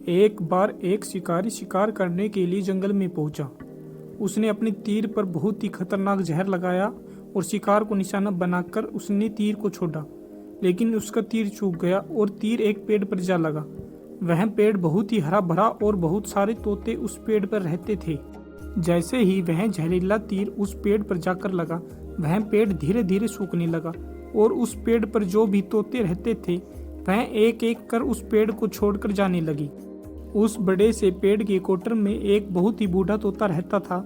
एक बार एक शिकारी शिकार करने के लिए जंगल में पहुंचा। उसने अपने तीर पर बहुत ही खतरनाक जहर लगाया और शिकार को निशाना बनाकर उसने तीर को छोड़ा, लेकिन उसका तीर चूक गया और तीर एक पेड़ पर जा लगा। वह पेड़ बहुत ही हरा भरा और बहुत सारे तोते उस पेड़ पर रहते थे। जैसे ही वह जहरीला तीर उस पेड़ पर जाकर लगा, वह पेड़ धीरे धीरे सूखने लगा और उस पेड़ पर जो भी तोते रहते थे वह एक एक कर उस पेड़ को छोड़कर जाने लगी। उस बड़े से पेड़ के कोटर में एक बहुत ही बूढ़ा तोता रहता था,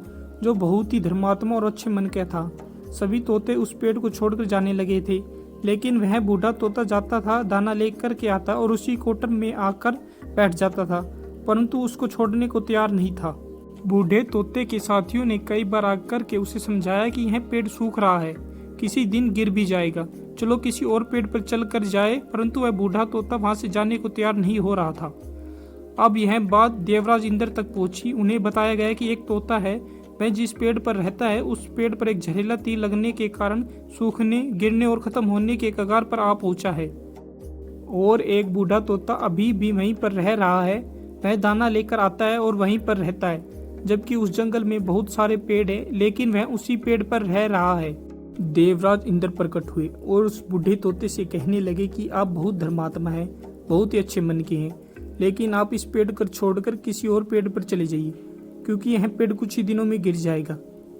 जो बहुत ही धर्मात्मा और अच्छे मन का था। सभी तोते उस पेड़ को छोड़कर जाने लगे थे, लेकिन वह बूढ़ा तोता जाता था, दाना लेकर के आता और उसी कोटर में आकर बैठ जाता था, परंतु उसको छोड़ने को तैयार नहीं था। बूढ़े तोते के साथियों ने कई बार आकर के उसे समझाया कि यह पेड़ सूख रहा है, किसी दिन गिर भी जाएगा, चलो किसी और पेड़ पर चल कर जाए, परंतु वह बूढ़ा तोता वहां से जाने को तैयार नहीं हो रहा था। अब यह बात देवराज इंद्र तक पहुंची। उन्हें बताया गया कि एक तोता है, वह जिस पेड़ पर रहता है उस पेड़ पर एक जहरीला तीर लगने के कारण सूखने, गिरने और खत्म होने के कगार पर आ पहुंचा है। और एक बूढ़ा तोता अभी भी वहीं पर रह रहा है। वह दाना लेकर आता है और वहीं पर रहता है, जबकि उस जंगल में बहुत सारे पेड़ हैं, लेकिन वह उसी पेड़ पर रह रहा है। देवराज इंद्र प्रकट हुए और उस बूढ़े तोते से कहने लगे कि आप बहुत धर्मात्मा हैं, बहुत ही अच्छे मन के हैं, लेकिन आप इस पेड़ को छोड़कर किसी और पेड़ पर चले जाइए, क्योंकि यह पेड़ कुछ ही दिनों में गिर जाएगा।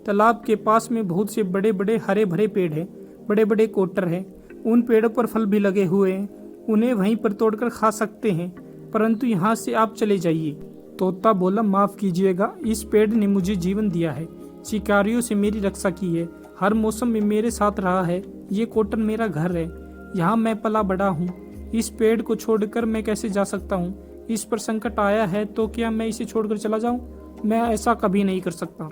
तालाब के पास में बहुत से बड़े बड़े हरे भरे पेड़ हैं, बड़े बड़े कोटर हैं, उन पेड़ों पर फल भी लगे हुए हैं, उन्हें वहीं पर तोड़कर खा सकते हैं, परंतु यहाँ से आप चले जाइए। तोता बोला, माफ कीजिएगा, इस पेड़ ने मुझे जीवन दिया है, शिकारियों से मेरी रक्षा की है, हर मौसम में मेरे साथ रहा है, ये कोटर मेरा घर है, यहाँ मैं पला बड़ा हूँ। इस पेड़ को छोड़कर मैं कैसे जा सकता हूँ? इस पर संकट आया है तो क्या मैं इसे छोड़कर चला जाऊं? मैं ऐसा कभी नहीं कर सकता।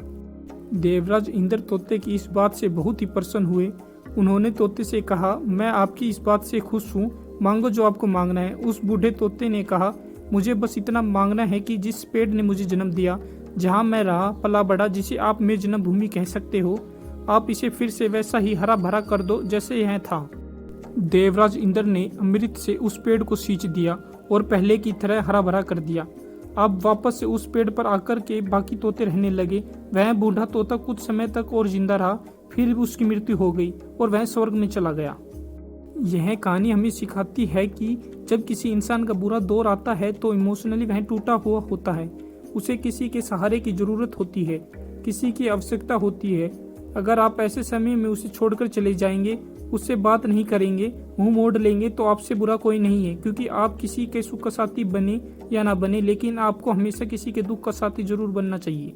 देवराज इंद्र तोते की इस बात से बहुत ही प्रसन्न हुए। उन्होंने तोते से कहा, मैं आपकी इस बात से खुश हूँ, मांगो जो आपको मांगना है। उस बूढ़े तोते ने कहा, मुझे बस इतना मांगना है कि जिस पेड़ ने मुझे जन्म दिया, जहाँ मैं रहा पला बड़ा, जिसे आप मेरी जन्मभूमि कह सकते हो, आप इसे फिर से वैसा ही हरा भरा कर दो जैसे यह था। देवराज इंद्र ने अमृत से उस पेड़ को सींच दिया और पहले की तरह हरा भरा कर दिया। अब वापस से उस पेड़ पर आकर के बाकी तोते रहने लगे। वह बूढ़ा तोता कुछ समय तक और जिंदा रहा, फिर उसकी मृत्यु हो गई और वह स्वर्ग में चला गया। यह कहानी हमें सिखाती है कि जब किसी इंसान का बुरा दौर आता है तो इमोशनली वह टूटा हुआ होता है, उसे किसी के सहारे की जरूरत होती है, किसी की आवश्यकता होती है। अगर आप ऐसे समय में उसे छोड़कर चले जाएंगे, उससे बात नहीं करेंगे, मुंह मोड़ लेंगे, तो आपसे बुरा कोई नहीं है, क्योंकि आप किसी के सुख का साथी बने या ना बने, लेकिन आपको हमेशा किसी के दुख का साथी जरूर बनना चाहिए।